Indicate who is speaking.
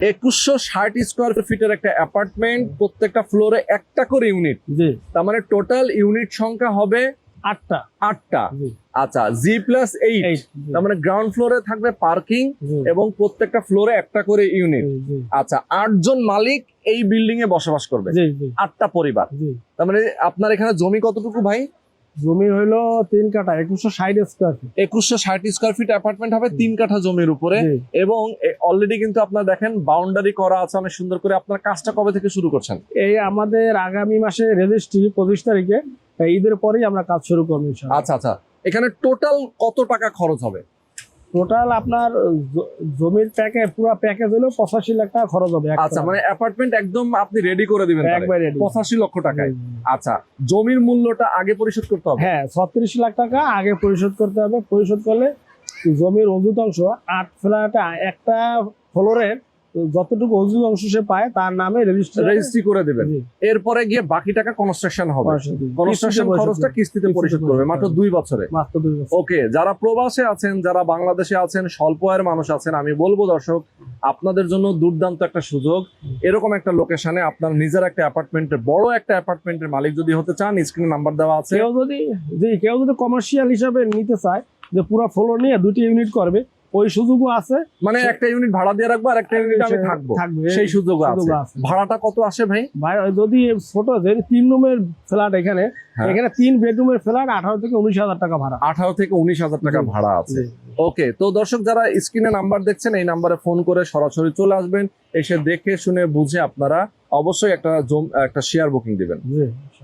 Speaker 1: 2160 square ফিটের একটা apartment, প্রত্যেকটা ফ্লোরে একটা করে ইউনিট।
Speaker 2: জি,
Speaker 1: তার মানে টোটাল ইউনিট সংখ্যা হবে
Speaker 2: 8টা।
Speaker 1: আটটা।
Speaker 2: জি,
Speaker 1: আচ্ছা, G+8,
Speaker 2: 8,
Speaker 1: তার মানে গ্রাউন্ড ফ্লোরে থাকবে পার্কিং
Speaker 2: জি,
Speaker 1: এবং প্রত্যেকটা ফ্লোরে একটা করে ইউনিট।
Speaker 2: জি, জি,
Speaker 1: আচ্ছা, 8 জন মালিক এই বিল্ডিং এ বসবাস করবে,
Speaker 2: জি, জি,
Speaker 1: 8টা পরিবার।
Speaker 2: জি।
Speaker 1: তার মানে আপনার এখানে জমি কতটুকু ভাই?
Speaker 2: জমি হইলো 3 কাঠা, 2160 square feet.
Speaker 1: 2160 square feet apartment হবে 3 কাঠা জমির উপরে।
Speaker 2: জি।
Speaker 1: এবং অলরেডি কিন্তু আপনার দেখেন বাউন্ডারি করা আছে অনেক সুন্দর করে। আপনার কাজটা কবে থেকে শুরু করছেন?
Speaker 2: এই আমাদের আগামী মাসে রেজিস্ট্রি 25 তারিখে, তাই ঈদের পরেই আমরা কাজ শুরু করবো ইনশাআল্লাহ।
Speaker 1: আচ্ছা আচ্ছা, এখানে টোটাল কত টাকা খরচ হবে?
Speaker 2: টোটাল আপনার জমির প্যাকেজ, পুরো প্যাকেজ হলো 85 লাখ টাকা খরচ হবে।
Speaker 1: আচ্ছা, মানে অ্যাপার্টমেন্ট একদম আপনি রেডি করে দিবেন তাহলে?
Speaker 2: একবার ready।
Speaker 1: 85 লক্ষ টাকায়। আচ্ছা, জমির মূল্যটা আগে পরিশোধ করতে হবে?
Speaker 2: হ্যাঁ, 36 লাখ টাকা আগে পরিশোধ করতে হবে। পরিশোধ করলে জমির অর্জিত অংশ 8 ফ্ল্যাট, একটা ফ্লোরের যতটুকু অর্জিত অংশ সে পায় তার নামে
Speaker 1: রেজিস্ট্রি করে দিবেন। এরপরে গিয়ে বাকি টাকা কনস্ট্রাকশন হবে। কনস্ট্রাকশন খরচটা কিস্তিতে পরিশোধ করবে মাত্র 2 বছরে।
Speaker 2: মাত্র 2 বছর।
Speaker 1: ওকে, যারা প্রবাসে আছেন, যারা বাংলাদেশে আছেন, স্বল্প আয়ের মানুষ আছেন, আমি বলবো দর্শক, আপনাদের জন্য দুর্দান্ত একটা সুযোগ। এরকম একটা লোকেশনে আপনার নিজের একটা অ্যাপার্টমেন্টের, বড় একটা অ্যাপার্টমেন্টের মালিক যদি হতে চান, স্ক্রিনে নাম্বার দেওয়া আছে।
Speaker 2: কেউ যদি কমার্শিয়াল হিসাবে নিতে চায়, যে পুরো ফ্লোর নিয়ে 2টি ইউনিট করবে, ওই সুযোগও আছে।
Speaker 1: মানে একটা ইউনিট ভাড়া দিয়ে রাখবো আর একটা ইউনিট আমি থাকবো, সেই সুযোগও আছে। ভাড়াটা কত আসে ভাই?
Speaker 2: ভাই যদি ছোট, যদি 3 রুমের ফ্ল্যাট, এখানে 3 বেডরুমের ফ্ল্যাট 18 থেকে 19,000 টাকা ভাড়া।
Speaker 1: 18 থেকে 19,000 টাকা ভাড়া আছে। ওকে, তো দর্শক যারা স্ক্রিনে নাম্বার দেখছেন, এই নাম্বারে ফোন করে সরাসরি চলে আসবেন। এসে দেখে শুনে বুঝে আপনারা অবশ্যই একটা শেয়ার বুকিং দিবেন।